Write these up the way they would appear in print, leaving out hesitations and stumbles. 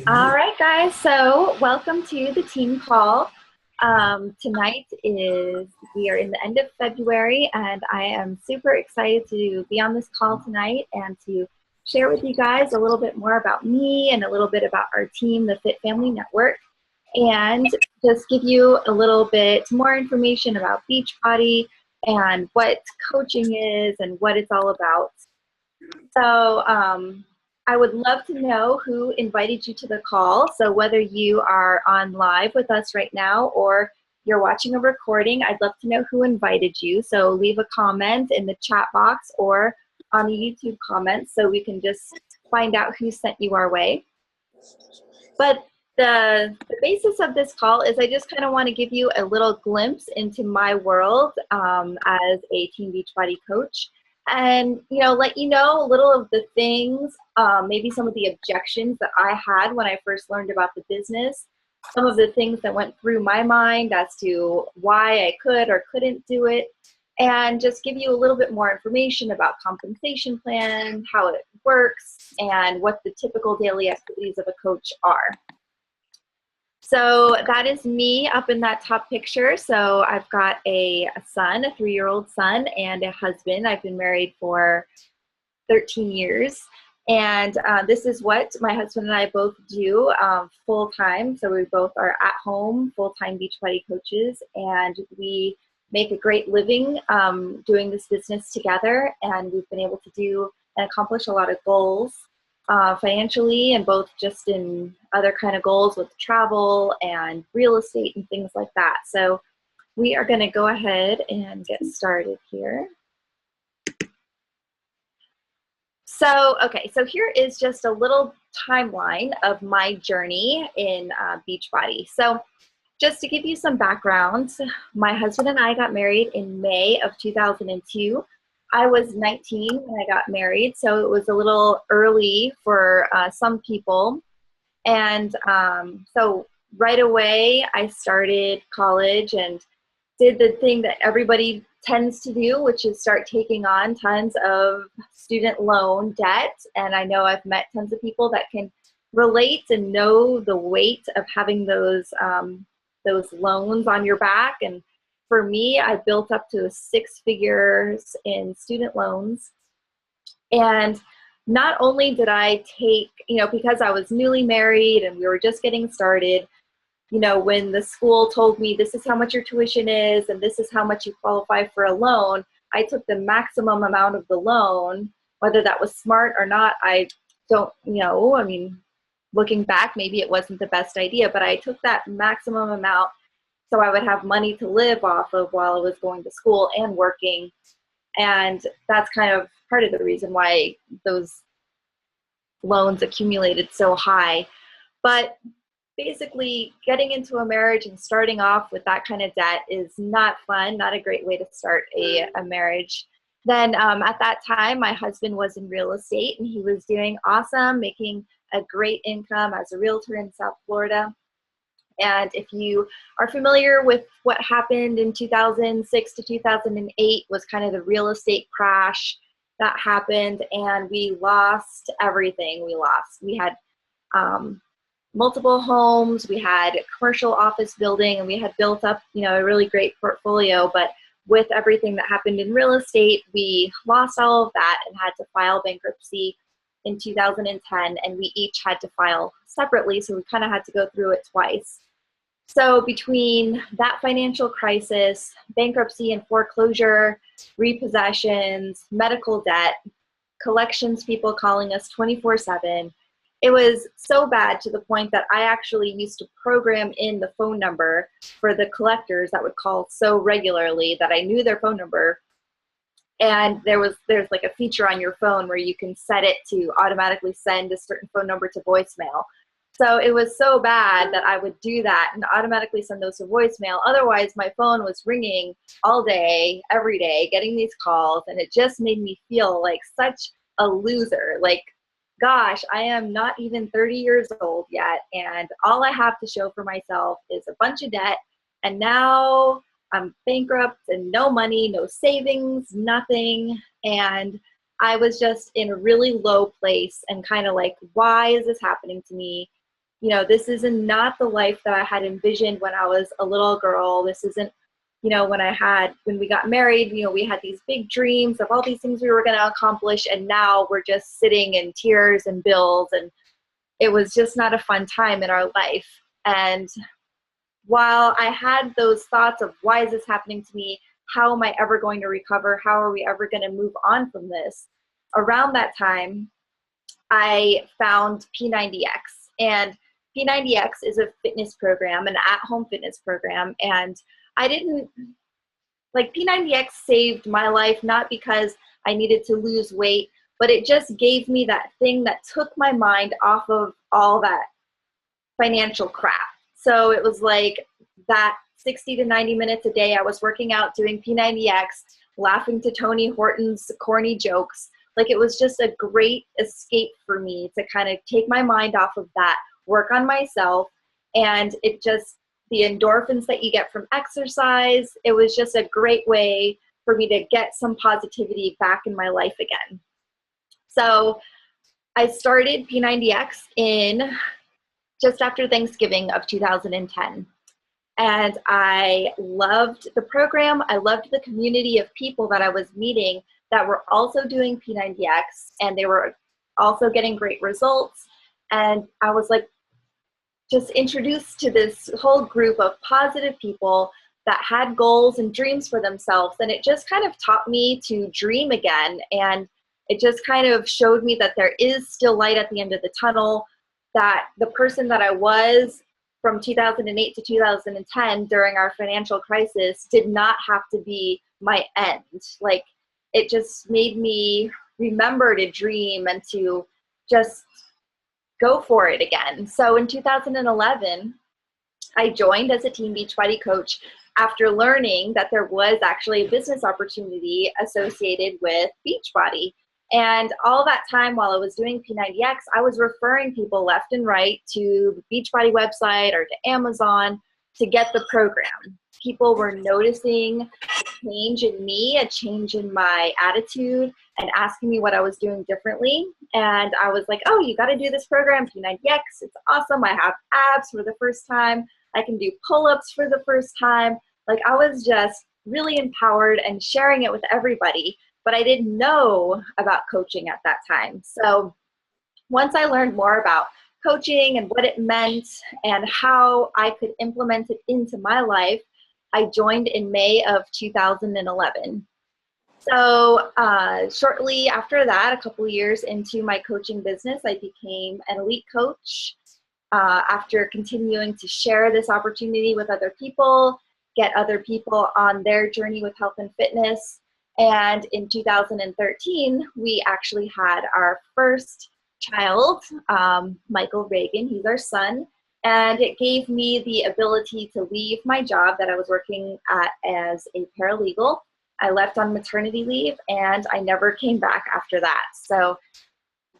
All right, guys, so welcome to the team call. Tonight we are in the end of February, and I am super excited to be on this call tonight and to share with you guys a little bit more about me and a little bit about our team, the Fit Family Network, and just give you a little bit more information about Beachbody and what coaching is and what it's all about. So I would love to know who invited you to the call. So whether you are on live with us right now or you're watching a recording, I'd love to know who invited you. So leave a comment in the chat box or on the YouTube comments so we can just find out who sent you our way. But the basis of this call is I just kind of want to give you a little glimpse into my world as a Team Beachbody coach. And, let you know a little of the things, maybe some of the objections that I had when I first learned about the business, some of the things that went through my mind as to why I could or couldn't do it, and just give you a little bit more information about compensation plan, how it works, and what the typical daily activities of a coach are. So that is me up in that top picture. So I've got a son, a 3-year-old son, and a husband. I've been married for 13 years. And this is what my husband and I both do full-time. So we both are at home, full-time Beachbody coaches, and we make a great living doing this business together. And we've been able to do and accomplish a lot of goals financially, and both just in other kind of goals with travel and real estate and things like that. So we are going to go ahead and get started here. So, okay, so here is just a little timeline of my journey in Beachbody. So just to give you some background, my husband and I got married in May of 2002. I was 19 when I got married, so it was a little early for some people. And so right away, I started college and did the thing that everybody tends to do, which is start taking on tons of student loan debt. And I know I've met tons of people that can relate and know the weight of having those loans on your back. And for me, I built up to 6 figures in student loans. And not only did I take, because I was newly married and we were just getting started, when the school told me this is how much your tuition is and this is how much you qualify for a loan, I took the maximum amount of the loan. Whether that was smart or not, I don't know. I mean, looking back, maybe it wasn't the best idea, but I took that maximum amount so I would have money to live off of while I was going to school and working. And that's kind of part of the reason why those loans accumulated so high. But basically, getting into a marriage and starting off with that kind of debt is not fun, not a great way to start a marriage. Then at that time, my husband was in real estate and he was doing awesome, making a great income as a realtor in South Florida. And if you are familiar with what happened in 2006 to 2008 was kind of the real estate crash that happened, and we lost everything. We had multiple homes, we had a commercial office building, and we had built up, a really great portfolio. But with everything that happened in real estate, we lost all of that and had to file bankruptcy in 2010, and we each had to file separately, so we kind of had to go through it twice. So between that financial crisis, bankruptcy and foreclosure, repossessions, medical debt, collections people calling us 24/7, it was so bad to the point that I actually used to program in the phone number for the collectors that would call so regularly that I knew their phone number. And there's like a feature on your phone where you can set it to automatically send a certain phone number to voicemail. So it was so bad that I would do that and automatically send those to voicemail. Otherwise, my phone was ringing all day, every day, getting these calls, and it just made me feel like such a loser. Like, gosh, I am not even 30 years old yet, and all I have to show for myself is a bunch of debt, and now I'm bankrupt and no money, no savings, nothing. And I was just in a really low place and kind of like, why is this happening to me? You know, this is not the life that I had envisioned when I was a little girl. This isn't, you know, when we got married, you know, we had these big dreams of all these things we were going to accomplish. And now we're just sitting in tears and bills. And it was just not a fun time in our life. And while I had those thoughts of why is this happening to me? How am I ever going to recover? How are we ever going to move on from this? Around that time, I found P90X. And P90X is a fitness program, an at-home fitness program. And I didn't, like, P90X saved my life, not because I needed to lose weight, but it just gave me that thing that took my mind off of all that financial crap. So it was like that 60 to 90 minutes a day I was working out, doing P90X, laughing to Tony Horton's corny jokes. Like, it was just a great escape for me to kind of take my mind off of that, work on myself, and it just, the endorphins that you get from exercise, it was just a great way for me to get some positivity back in my life again. So I started P90X in just after Thanksgiving of 2010. And I loved the program. I loved the community of people that I was meeting that were also doing P90X, and they were also getting great results. And I was like, just introduced to this whole group of positive people that had goals and dreams for themselves. And it just kind of taught me to dream again. And it just kind of showed me that there is still light at the end of the tunnel, that the person that I was from 2008 to 2010 during our financial crisis did not have to be my end. Like, it just made me remember to dream and to just go for it again. So in 2011, I joined as a Team Beachbody coach after learning that there was actually a business opportunity associated with Beachbody. And all that time while I was doing P90X, I was referring people left and right to the Beachbody website or to Amazon to get the program. People were noticing a change in me, a change in my attitude, and asking me what I was doing differently. And I was like, oh, you got to do this program, P90X. It's awesome. I have abs for the first time. I can do pull-ups for the first time. Like, I was just really empowered and sharing it with everybody. But I didn't know about coaching at that time. So once I learned more about coaching and what it meant and how I could implement it into my life, I joined in May of 2011. So shortly after that, a couple years into my coaching business, I became an elite coach after continuing to share this opportunity with other people, get other people on their journey with health and fitness. And in 2013, we actually had our first child, Michael Reagan. He's our son. And it gave me the ability to leave my job that I was working at as a paralegal. I left on maternity leave, and I never came back after that. So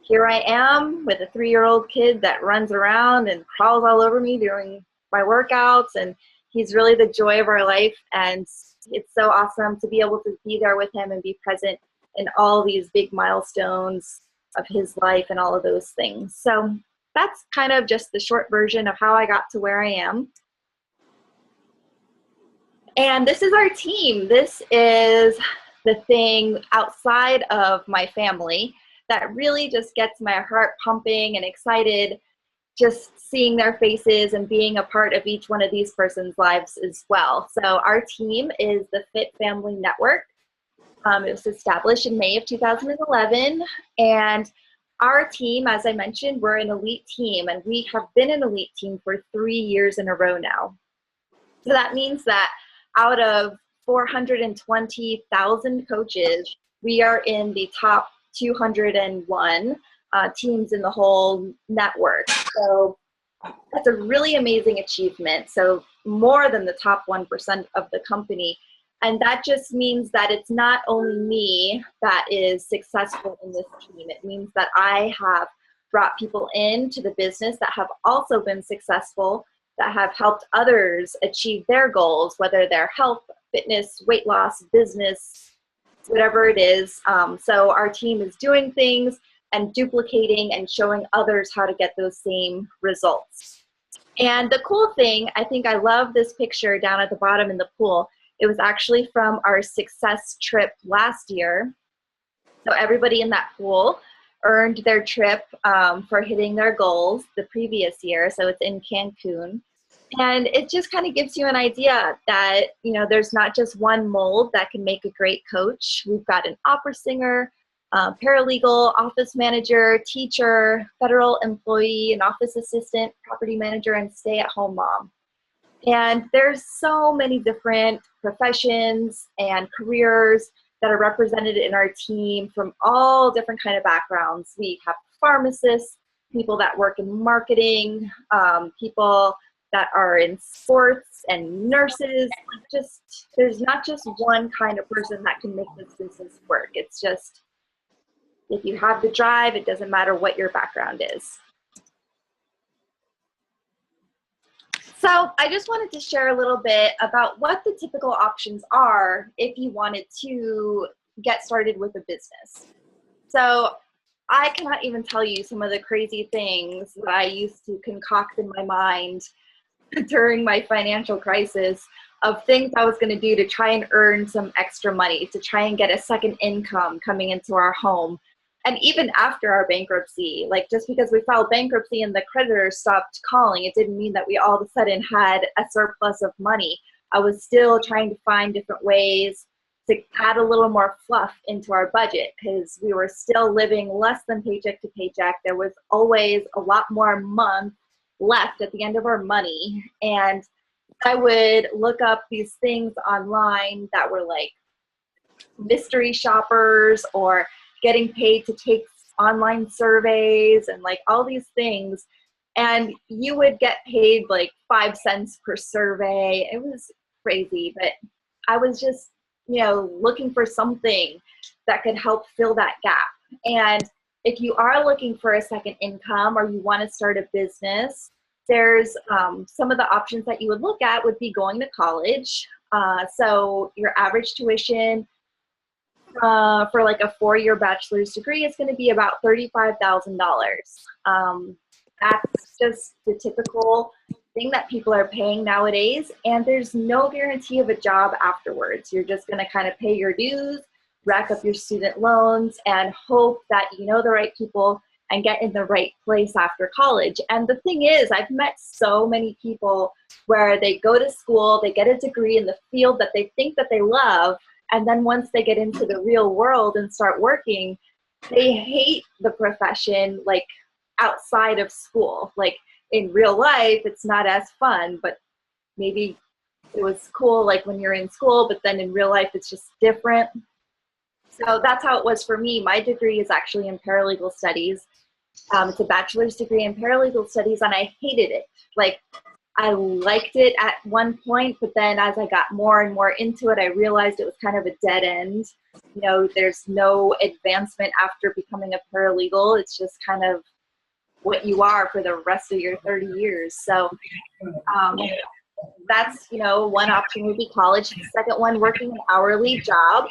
here I am with a 3-year-old kid that runs around and crawls all over me during my workouts. And he's really the joy of our life. And it's so awesome to be able to be there with him and be present in all these big milestones of his life and all of those things. So that's kind of just the short version of how I got to where I am. And this is our team. This is the thing outside of my family that really just gets my heart pumping and excited, just seeing their faces and being a part of each one of these person's lives as well. So our team is the Fit Family Network. It was established in May of 2011. And our team, as I mentioned, we're an elite team, and we have been an elite team for 3 years in a row now. So that means that out of 420,000 coaches, we are in the top 201 teams in the whole network. So that's a really amazing achievement. So more than the top 1% of the company. And that just means that it's not only me that is successful in this team. It means that I have brought people into the business that have also been successful, that have helped others achieve their goals, whether they're health, fitness, weight loss, business, whatever it is. So our team is doing things and duplicating and showing others how to get those same results. And the cool thing, I think I love this picture down at the bottom in the pool. It was actually from our success trip last year. So everybody in that pool earned their trip for hitting their goals the previous year. So it's in Cancun. And it just kind of gives you an idea that, you know, there's not just one mold that can make a great coach. We've got an opera singer, paralegal, office manager, teacher, federal employee, an office assistant, property manager, and stay-at-home mom. And there's so many different professions and careers that are represented in our team from all different kind of backgrounds. We have pharmacists, people that work in marketing, people that are in sports, and nurses. Just, there's not just one kind of person that can make this business work. It's just, if you have the drive, it doesn't matter what your background is. So I just wanted to share a little bit about what the typical options are if you wanted to get started with a business. So I cannot even tell you some of the crazy things that I used to concoct in my mind during my financial crisis of things I was going to do to try and earn some extra money, to try and get a second income coming into our home. And even after our bankruptcy, like just because we filed bankruptcy and the creditors stopped calling, it didn't mean that we all of a sudden had a surplus of money. I was still trying to find different ways to add a little more fluff into our budget because we were still living less than paycheck to paycheck. There was always a lot more month left at the end of our money. And I would look up these things online that were like mystery shoppers or getting paid to take online surveys and like all these things. And you would get paid like 5 cents per survey. It was crazy, but I was just, you know, looking for something that could help fill that gap. And if you are looking for a second income or you want to start a business, there's some of the options that you would look at would be going to college. So your average tuition for like a 4-year bachelor's degree is going to be about $35,000. That's just the typical thing that people are paying nowadays. And there's no guarantee of a job afterwards. You're just going to kind of pay your dues, rack up your student loans, and hope that you know the right people and get in the right place after college. And the thing is, I've met so many people where they go to school, they get a degree in the field that they think that they love, and then once they get into the real world and start working, they hate the profession like outside of school. Like in real life, it's not as fun, but maybe it was cool like when you're in school, but then in real life, it's just different. So that's how it was for me. My degree is actually in paralegal studies. It's a bachelor's degree in paralegal studies, and I hated it. Like, I liked it at one point, but then as I got more and more into it, I realized it was kind of a dead end. You know, there's no advancement after becoming a paralegal. It's just kind of what you are for the rest of your 30 years. So that's, you know, one option would be college. The second one, working an hourly job.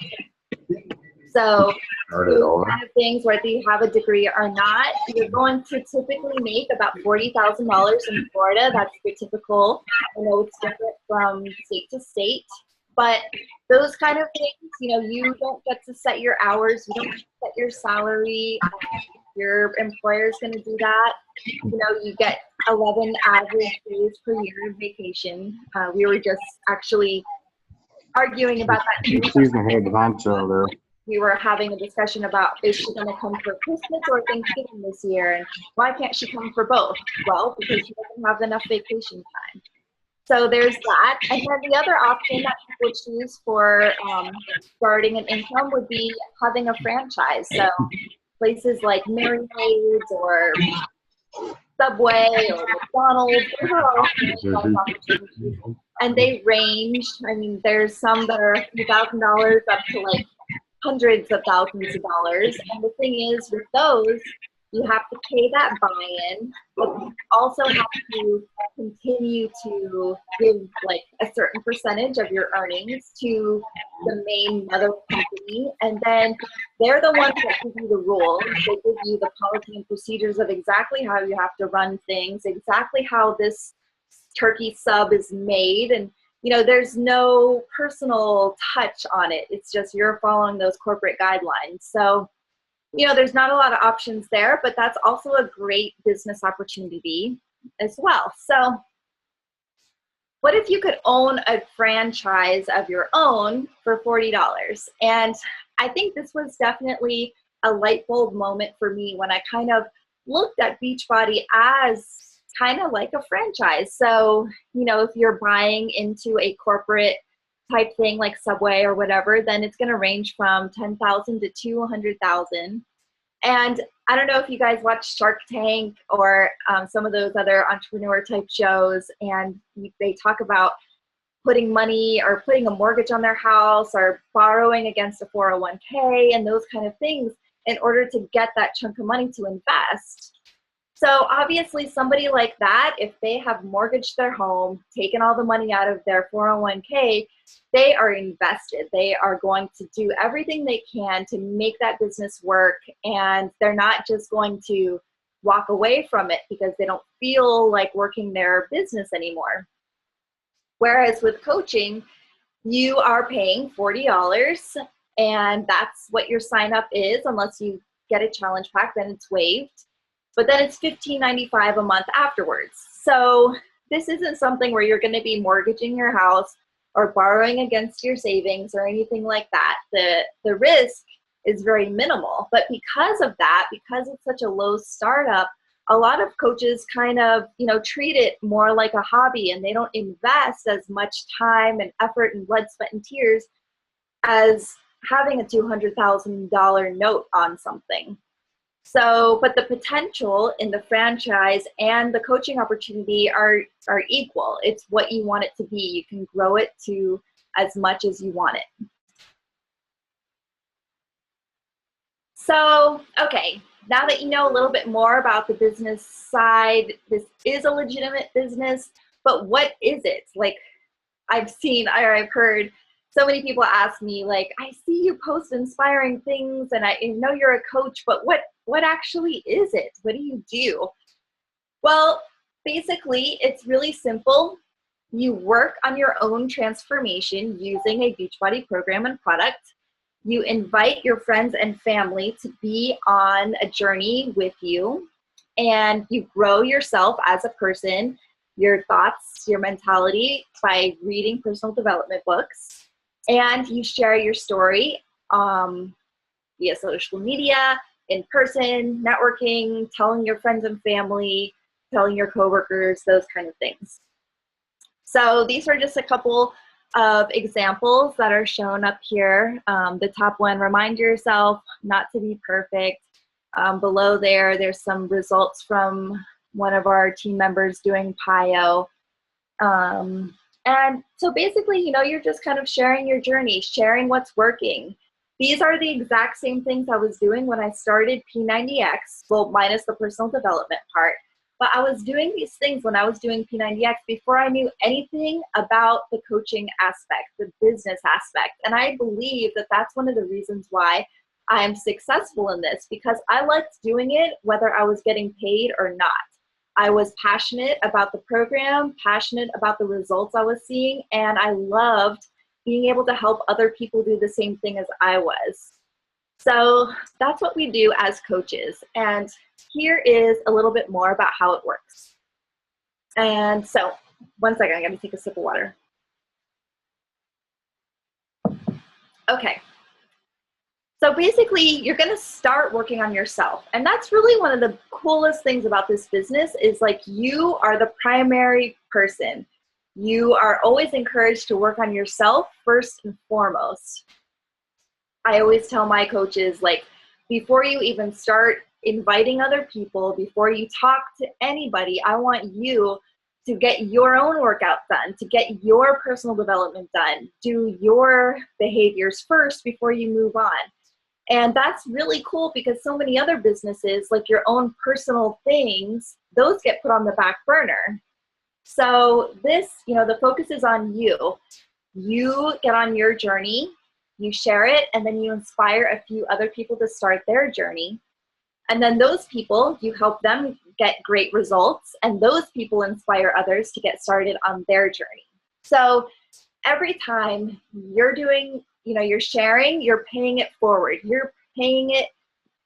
So those kind of things, whether you have a degree or not, you're going to typically make about $40,000 in Florida. That's the typical. I know it's different from state to state, but those kind of things, you know, you don't get to set your hours. You don't set your salary. Your employer is going to do that. You know, you get 11 average days per year of vacation. We were just actually arguing about that. We were having a discussion about, is she going to come for Christmas or Thanksgiving this year? And why can't she come for both? Well, because she doesn't have enough vacation time. So there's that. And then the other option that people choose for starting an income would be having a franchise. So places like Marynade's or Subway or McDonald's, those are all franchise opportunities. And they range. I mean, there's some that are $1,000 up to like hundreds of thousands of dollars. And the thing is with those, You have to pay that buy-in, but you also have to continue to give like a certain percentage of your earnings to the main mother company, and then they're the ones that give you the rules. They give you the policy and procedures of exactly how you have to run things, exactly how this turkey sub is made, and there's no personal touch on it. It's just you're following those corporate guidelines. So there's not a lot of options there, but that's also a great business opportunity as well. So what if you could own a franchise of your own for $40? And I think this was definitely a light bulb moment for me when I kind of looked at Beachbody as kind of like a franchise. So, if you're buying into a corporate type thing like Subway or whatever, then it's going to range from 10,000 to 200,000. And I don't know if you guys watch Shark Tank or some of those other entrepreneur type shows, and they talk about putting money or putting a mortgage on their house or borrowing against a 401k and those kind of things in order to get that chunk of money to invest. So obviously somebody like that, if they have mortgaged their home, taken all the money out of their 401k, they are invested. They are going to do everything they can to make that business work, and they're not just going to walk away from it because they don't feel like working their business anymore. Whereas with coaching, you are paying $40, and that's what your sign up is. Unless you get a challenge pack, then it's waived. But then it's $15.95 a month afterwards. So this isn't something where you're going to be mortgaging your house or borrowing against your savings or anything like that. The risk is very minimal. But because of that, because it's such a low startup, a lot of coaches kind of, treat it more like a hobby, and they don't invest as much time and effort and blood, sweat, and tears as having a $200,000 note on something. So, but the potential in the franchise and the coaching opportunity are equal. It's what you want it to be. You can grow it to as much as you want it. So, okay, now that you know a little bit more about the business side, this is a legitimate business, but what is it? Like, I've heard so many people ask me, like, I see you post inspiring things and I know you're a coach, but what actually is it? What do you do? Well, basically, it's really simple. You work on your own transformation using a Beachbody program and product. You invite your friends and family to be on a journey with you, and you grow yourself as a person, your thoughts, your mentality by reading personal development books, and you share your story via social media, in person, networking, telling your friends and family, telling your coworkers, those kind of things. So these are just a couple of examples that are shown up here. The top one, remind yourself not to be perfect. Below there's some results from one of our team members doing PIO. And so basically, you're just kind of sharing your journey, sharing what's working. These are the exact same things I was doing when I started P90X, well, minus the personal development part. But I was doing these things when I was doing P90X before I knew anything about the coaching aspect, the business aspect. And I believe that that's one of the reasons why I'm successful in this, because I liked doing it whether I was getting paid or not. I was passionate about the program, passionate about the results I was seeing, and I loved being able to help other people do the same thing as I was. So that's what we do as coaches. And here is a little bit more about how it works. And so, one second, I gotta take a sip of water. Okay. So basically, you're gonna start working on yourself. And that's really one of the coolest things about this business is like you are the primary person. You are always encouraged to work on yourself first and foremost. I always tell my coaches, like, before you even start inviting other people, before you talk to anybody, I want you to get your own workout done, to get your personal development done. Do your behaviors first before you move on. And that's really cool because so many other businesses, like your own personal things, those get put on the back burner. So this, the focus is on you. You get on your journey, you share it, and then you inspire a few other people to start their journey. And then those people, you help them get great results, and those people inspire others to get started on their journey. So every time you're doing, you're sharing, you're paying it forward. You're paying it,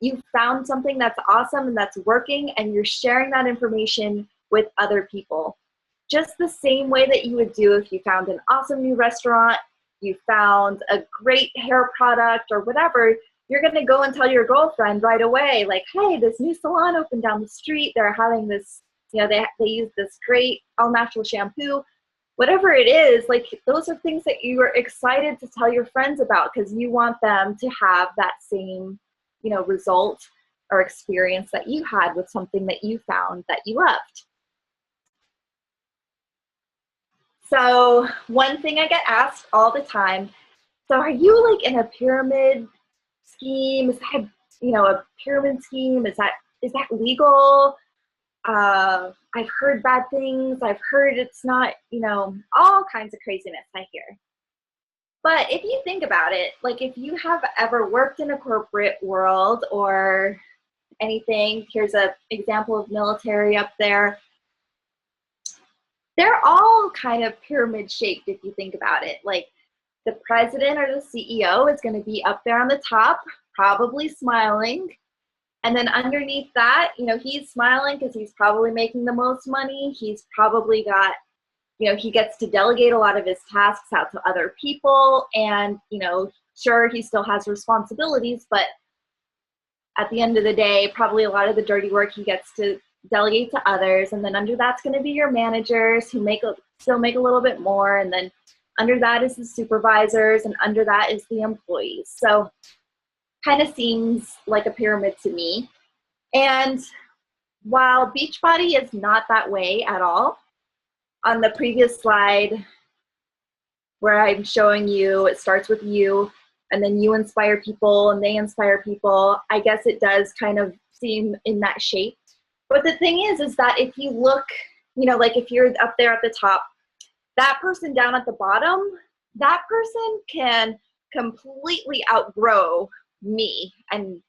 you found something that's awesome and that's working, and you're sharing that information with other people. Just the same way that you would do if you found an awesome new restaurant, you found a great hair product or whatever, you're going to go and tell your girlfriend right away, like, hey, this new salon opened down the street. They're having this, they use this great all-natural shampoo. Whatever it is, like, those are things that you are excited to tell your friends about because you want them to have that same, result or experience that you had with something that you found that you loved. So one thing I get asked all the time, so are you like in a pyramid scheme? Is that, a pyramid scheme? Is that legal? I've heard bad things. I've heard it's not, all kinds of craziness I hear. But if you think about it, like if you have ever worked in a corporate world or anything, here's an example of military up there. They're all kind of pyramid shaped if you think about it. Like the president or the CEO is going to be up there on the top, probably smiling. And then underneath that, he's smiling because he's probably making the most money. He's probably got, he gets to delegate a lot of his tasks out to other people. And, sure, he still has responsibilities, but at the end of the day, probably a lot of the dirty work he gets to delegate to others. And then under that's going to be your managers who still make a little bit more. And then under that is the supervisors, and under that is the employees. So kind of seems like a pyramid to me. And while Beachbody is not that way at all, on the previous slide where I'm showing you, it starts with you, and then you inspire people and they inspire people. I guess it does kind of seem in that shape. But the thing is that if you look, like if you're up there at the top, that person down at the bottom, that person can completely outgrow me and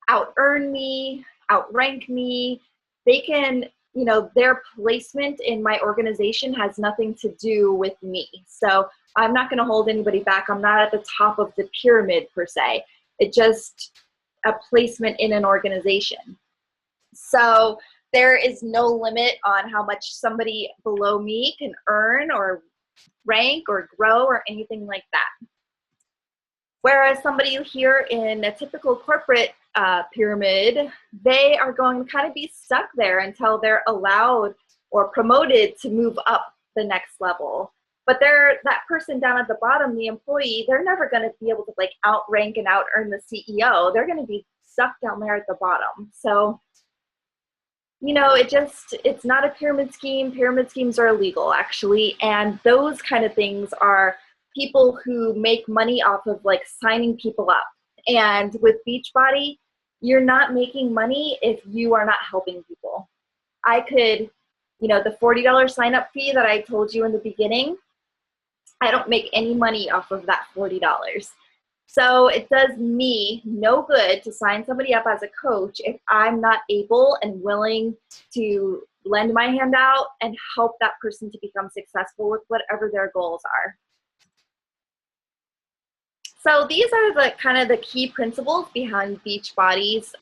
out-earn me, outrank me. They can, their placement in my organization has nothing to do with me. So I'm not going to hold anybody back. I'm not at the top of the pyramid per se. It's just a placement in an organization. So there is no limit on how much somebody below me can earn or rank or grow or anything like that. Whereas somebody here in a typical corporate pyramid, they are going to kind of be stuck there until they're allowed or promoted to move up the next level. But that person down at the bottom, the employee, they're never going to be able to like outrank and out-earn the CEO. They're going to be stuck down there at the bottom. So, it's not a pyramid scheme. Pyramid schemes are illegal, actually. And those kind of things are people who make money off of like signing people up. And with Beachbody, you're not making money if you are not helping people. I could, the $40 sign up fee that I told you in the beginning, I don't make any money off of that $40. So it does me no good to sign somebody up as a coach if I'm not able and willing to lend my hand out and help that person to become successful with whatever their goals are. So these are the kind of the key principles behind Beachbody's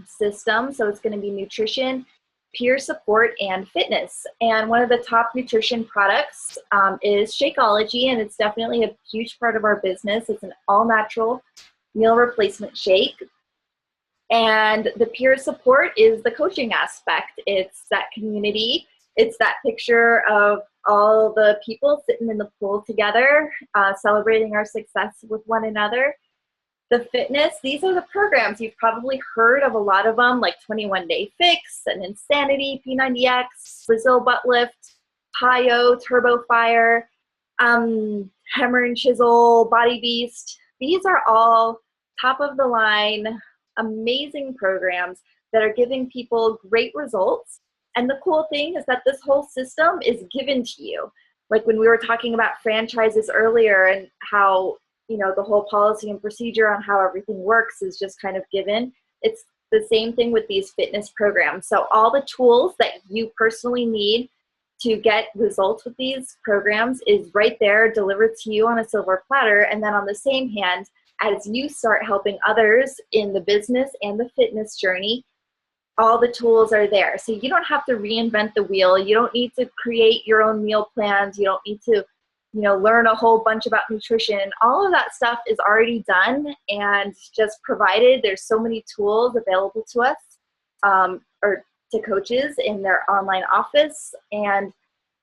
system. So it's going to be nutrition, peer support, and fitness. And one of the top nutrition products is Shakeology, and it's definitely a huge part of our business. It's an all-natural meal replacement shake. And the peer support is the coaching aspect. It's that community. It's that picture of all the people sitting in the pool together, celebrating our success with one another. The fitness, these are the programs. You've probably heard of a lot of them, like 21 Day Fix and Insanity, P90X, Brazil Butt Lift, PiYo, Turbo Fire, Hammer and Chisel, Body Beast. These are all top of the line, amazing programs that are giving people great results. And the cool thing is that this whole system is given to you. Like when we were talking about franchises earlier and how, you know, the whole policy and procedure on how everything works is just kind of given. It's the same thing with these fitness programs. So all the tools that you personally need to get results with these programs is right there, delivered to you on a silver platter. And then on the same hand, as you start helping others in the business and the fitness journey, all the tools are there. So you don't have to reinvent the wheel. You don't need to create your own meal plans. You don't need to, you know, learn a whole bunch about nutrition. All of that stuff is already done and just provided. There's so many tools available to us or to coaches in their online office. And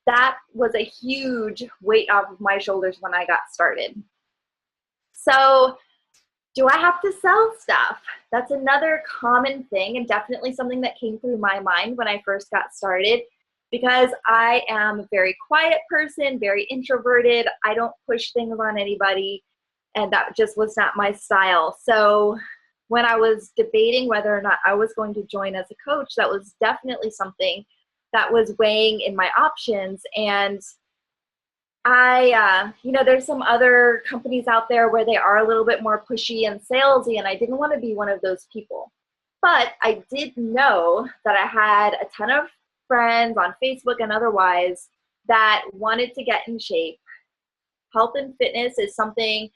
that was a huge weight off of my shoulders when I got started. So do I have to sell stuff? That's another common thing, and definitely something that came through my mind when I first got started, because I am a very quiet person, very introverted. I don't push things on anybody, and that just was not my style. So when I was debating whether or not I was going to join as a coach, that was definitely something that was weighing in my options. And you know, there's some other companies out there where they are a little bit more pushy and salesy, and I didn't want to be one of those people. But I did know that I had a ton of friends on Facebook and otherwise that wanted to get in shape. Health and fitness is something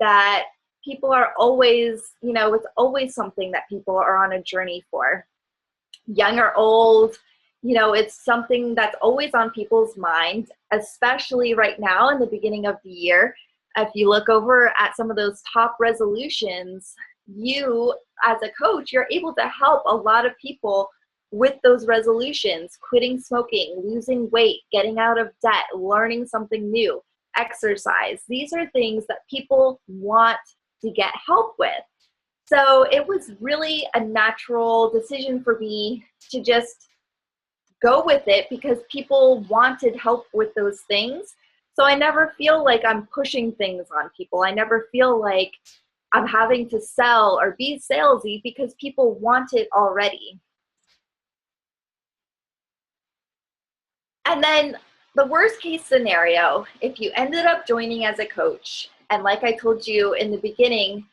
that people are always, you know, it's always something that people are on a journey for. Young or old, you know, it's something that's always on people's minds, especially right now in the beginning of the year. If you look over at some of those top resolutions, you as a coach, you're able to help a lot of people with those resolutions: quitting smoking, losing weight, getting out of debt, learning something new, exercise. These are things that people want to get help with. So it was really a natural decision for me to just go with it because people wanted help with those things. So I never feel like I'm pushing things on people. I never feel like I'm having to sell or be salesy because people want it already. And then the worst case scenario, if you ended up joining as a coach, and like I told you in the beginning,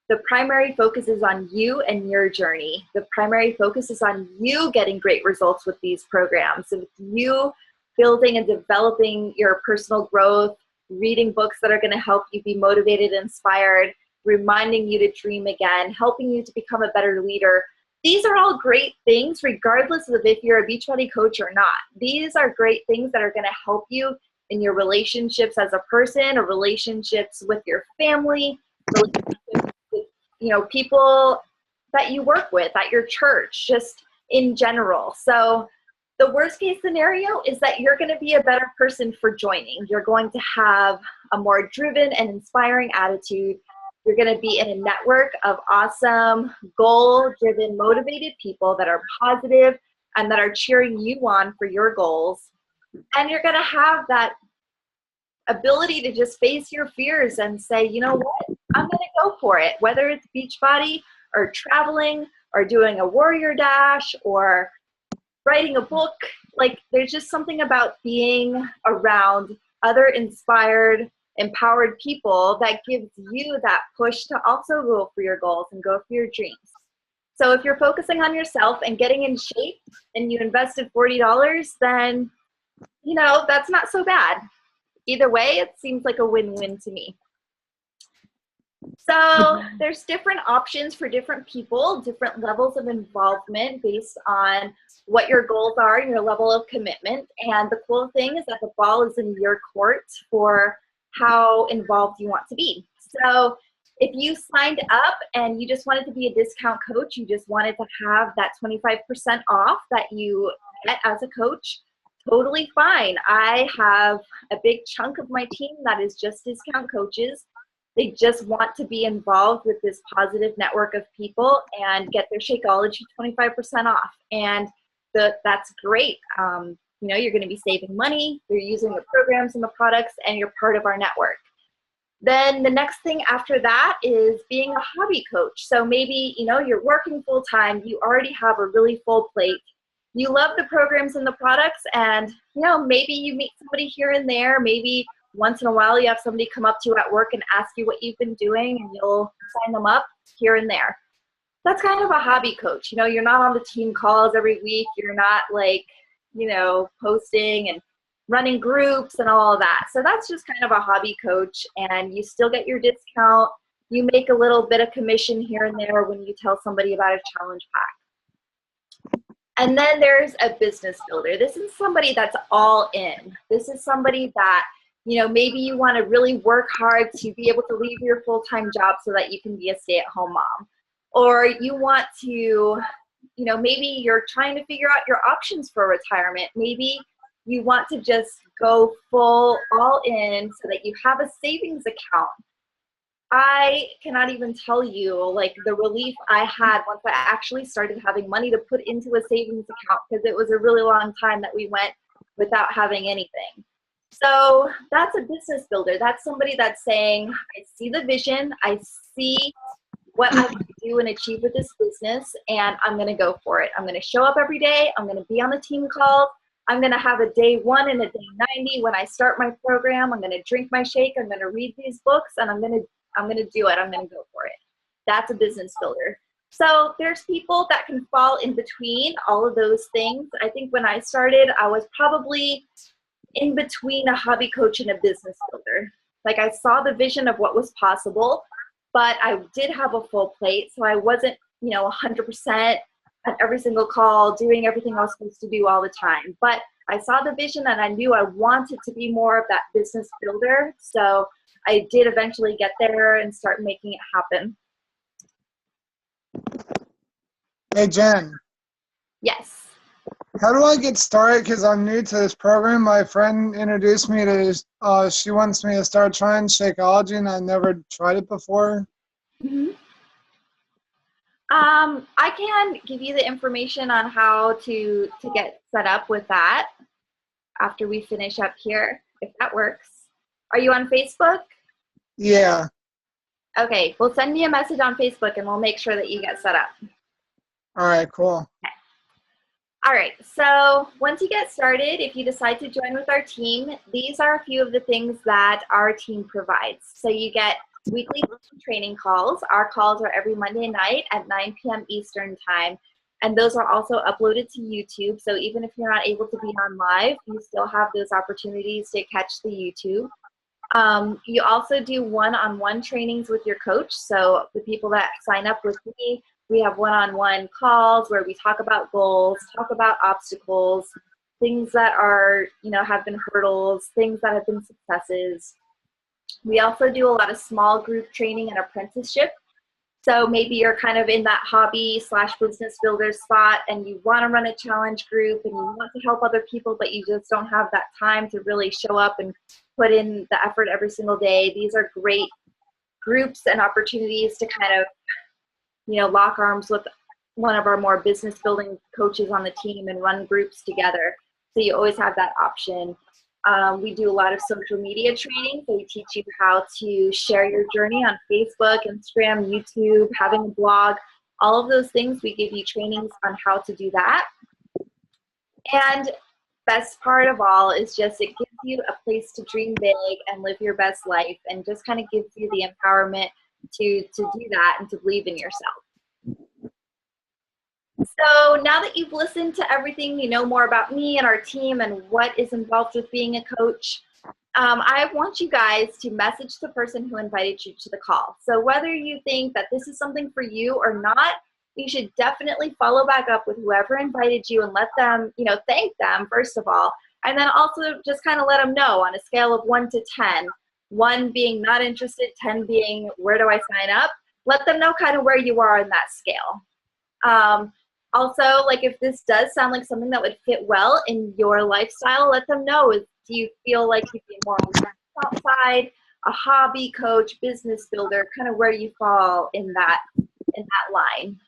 the primary focus is on you and your journey. The primary focus is on you getting great results with these programs. It's you building and developing your personal growth, reading books that are going to help you be motivated, inspired, reminding you to dream again, helping you to become a better leader. These are all great things, regardless of if you're a Beachbody coach or not. These are great things that are going to help you in your relationships as a person, or relationships with your family, relationships with, you know, people that you work with at your church, just in general. So the worst case scenario is that you're going to be a better person for joining. You're going to have a more driven and inspiring attitude. You're going to be in a network of awesome, goal-driven, motivated people that are positive and that are cheering you on for your goals. And you're going to have that ability to just face your fears and say, you know what, I'm going to go for it. Whether it's Beachbody or traveling or doing a warrior dash or writing a book, like there's just something about being around other inspired, empowered people that gives you that push to also go for your goals and go for your dreams. So if you're focusing on yourself and getting in shape and you invested $40, then, you know, that's not so bad. Either way, it seems like a win-win to me. So there's different options for different people, different levels of involvement based on what your goals are and your level of commitment. And the cool thing is that the ball is in your court for how involved you want to be. So if you signed up and you just wanted to be a discount coach, you just wanted to have that 25% off that you get as a coach, totally fine. I have a big chunk of my team that is just discount coaches. They just want to be involved with this positive network of people and get their Shakeology 25% off. And that's great. You know, you're going to be saving money, you're using the programs and the products, and you're part of our network. Then the next thing after that is being a hobby coach. So maybe, you're working full time, you already have a really full plate. You love the programs and the products, and, maybe you meet somebody here and there. Maybe once in a while you have somebody come up to you at work and ask you what you've been doing, and you'll sign them up here and there. That's kind of a hobby coach. You're not on the team calls every week. You're not like, posting and running groups and all of that. So that's just kind of a hobby coach, and you still get your discount. You make a little bit of commission here and there when you tell somebody about a challenge pack. And then there's a business builder. This is somebody that's all in. This is somebody that, maybe you want to really work hard to be able to leave your full-time job so that you can be a stay-at-home mom. Or you want to, maybe you're trying to figure out your options for retirement. Maybe you want to just go full all in so that you have a savings account. I cannot even tell you like the relief I had once I actually started having money to put into a savings account, because it was a really long time that we went without having anything. So that's a business builder. That's somebody that's saying, I see the vision, I see what I can do and achieve with this business, and I'm going to go for it. I'm going to show up every day. I'm going to be on the team calls. I'm going to have a day 1 and a day 90 when I start my program. I'm going to drink my shake. I'm going to read these books, and I'm going to do it. I'm going to go for it. That's a business builder. So there's people that can fall in between all of those things. I think when I started, I was probably in between a hobby coach and a business builder. Like, I saw the vision of what was possible, but I did have a full plate, so I wasn't, 100% at every single call, doing everything I was supposed to do all the time. But I saw the vision, and I knew I wanted to be more of that business builder. So I did eventually get there and start making it happen. Hey, Jen. Yes. How do I get started? Because I'm new to this program. My friend introduced me to, she wants me to start trying Shakeology, and I never tried it before. Mm-hmm. I can give you the information on how to get set up with that after we finish up here, if that works. Are you on Facebook? Yeah. Okay, well, send me a message on Facebook and we'll make sure that you get set up. All right, cool. Okay. All right, so once you get started, if you decide to join with our team, these are a few of the things that our team provides. So you get weekly training calls. Our calls are every Monday night at 9 p.m. Eastern time, and those are also uploaded to YouTube. So even if you're not able to be on live, you still have those opportunities to catch the YouTube. You also do one-on-one trainings with your coach. So the people that sign up with me, we have one-on-one calls where we talk about goals, talk about obstacles, things that are, have been hurdles, things that have been successes. We also do a lot of small group training and apprenticeship. So maybe you're kind of in that hobby/business builder spot and you want to run a challenge group and you want to help other people, but you just don't have that time to really show up and put in the effort every single day. These are great groups and opportunities to kind of, lock arms with one of our more business building coaches on the team and run groups together. So you always have that option. We do a lot of social media training. So we teach you how to share your journey on Facebook, Instagram, YouTube, having a blog, all of those things. We give you trainings on how to do that. And best part of all is just it gives you a place to dream big and live your best life, and just kind of gives you the empowerment to do that and to believe in yourself. So now that you've listened to everything, you know more about me and our team and what is involved with being a coach, I want you guys to message the person who invited you to the call. So whether you think that this is something for you or not, you should definitely follow back up with whoever invited you and let them, thank them first of all, and then also just kind of let them know on a scale of 1 to 10, 1 being not interested, 10 being where do I sign up, let them know kind of where you are in that scale. Also, like if this does sound like something that would fit well in your lifestyle, let them know. Do you feel like you'd be more on the outside, a hobby coach, business builder, kind of where you fall in that line?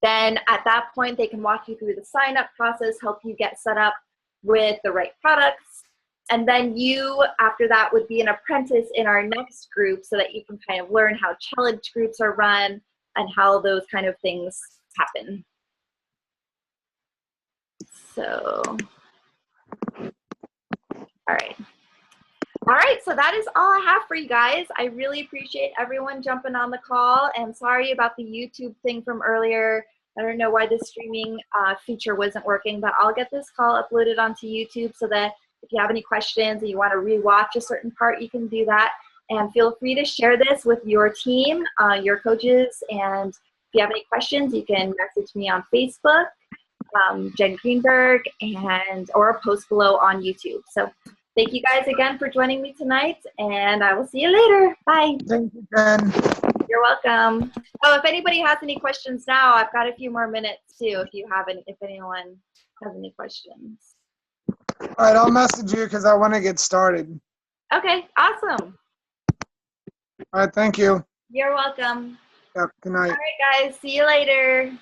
Then at that point, they can walk you through the sign-up process, help you get set up with the right products, And then you, after that, would be an apprentice in our next group so that you can kind of learn how challenge groups are run and how those kind of things happen. So, all right. All right, so that is all I have for you guys. I really appreciate everyone jumping on the call, and sorry about the YouTube thing from earlier. I don't know why the streaming feature wasn't working, but I'll get this call uploaded onto YouTube so that if you have any questions and you want to rewatch a certain part, you can do that. And feel free to share this with your team, your coaches, and if you have any questions, you can message me on Facebook, Jen Greenberg, or post below on YouTube. So thank you guys again for joining me tonight, and I will see you later. Bye. Thank you, Jen. You're welcome. Oh, if anybody has any questions now, I've got a few more minutes too. If anyone has any questions. All right, I'll message you because I want to get started. Okay, awesome. All right, thank you. You're welcome. Yep, good night. All right, guys. See you later.